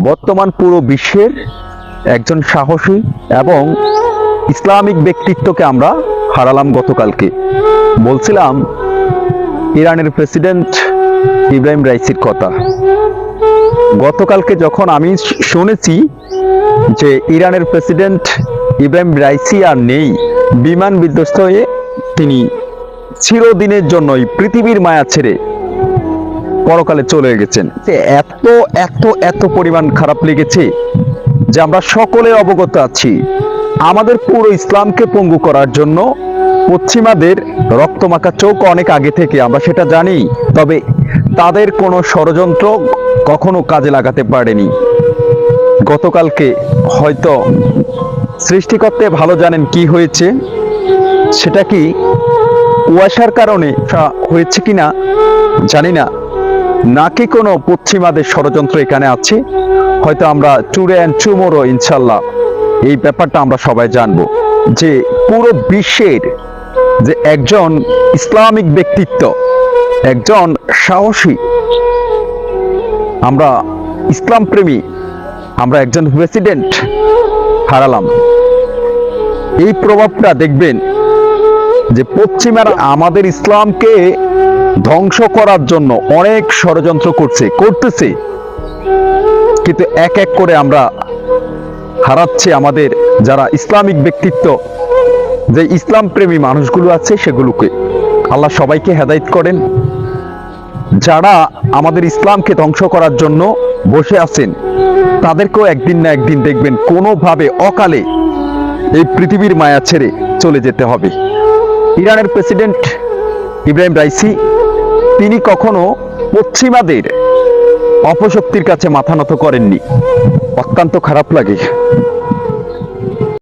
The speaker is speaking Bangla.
বর্তমান পুরো বিশ্বের একজন সাহসী এবং ইসলামিক ব্যক্তিত্বকে আমরা হারালাম গতকালকে। বলছিলাম ইরানের প্রেসিডেন্ট ইব্রাহিম রাইসির কথা। গতকালকে যখন আমি শুনেছি যে ইরানের প্রেসিডেন্ট ইব্রাহিম রাইসি আর নেই, বিমান বিধ্বস্ত হয়ে তিনি চিরদিনের জন্যই পৃথিবীর মায়া ছেড়ে পরকালে চলে গেছেন, এত এত এত পরিমাণ খারাপ লেগেছে যে আমরা সকলে অবগত আছি। আমাদের পুরো ইসলামকে পঙ্গু করার জন্য পশ্চিমাদের রক্তমাখা চোখ অনেক আগে থেকে আমরা সেটা জানি, তবে তাদের কোনো ষড়যন্ত্র কখনো কাজে লাগাতে পারেনি। গতকালকে হয়তো সৃষ্টিকর্তা ভালো জানেন কি হয়েছে, সেটা কি কুয়াশার কারণে হয়েছে কিনা জানি না, নাকি কোনো পশ্চিমাদের ষড়যন্ত্র এখানে আছে। হয়তো আমরা টুডে অ্যান্ড টুমোরো ইনশাল্লাহ এই ব্যাপারটা আমরা সবাই জানবো যে পুরো বিশ্বের যে একজন ইসলামিক ব্যক্তিত্ব, একজন সাহসী, আমরা ইসলাম প্রেমী, আমরা একজন প্রেসিডেন্ট হারালাম। এই প্রভাবটা দেখবেন যে পশ্চিমারা আমাদের ইসলামকে ধ্বংস করার জন্য অনেক ষড়যন্ত্র করতেছে, কিন্তু এক এক করে আমরা হারাচ্ছি আমাদের যারা ইসলামিক ব্যক্তিত্ব, যে ইসলাম প্রেমী মানুষগুলো আছে সেগুলোকে। আল্লাহ সবাইকে হেদায়েত করেন। যারা আমাদের ইসলামকে ধ্বংস করার জন্য বসে আছেন তাদেরকেও একদিন না একদিন দেখবেন কোনোভাবে অকালে এই পৃথিবীর মায়া ছেড়ে চলে যেতে হবে। ইরানের প্রেসিডেন্ট ইব্রাহিম রাইসি তিনি কখনো পশ্চিমাদের অপশক্তির কাছে মাথা নত করেননি। অত্যন্ত খারাপ লাগে।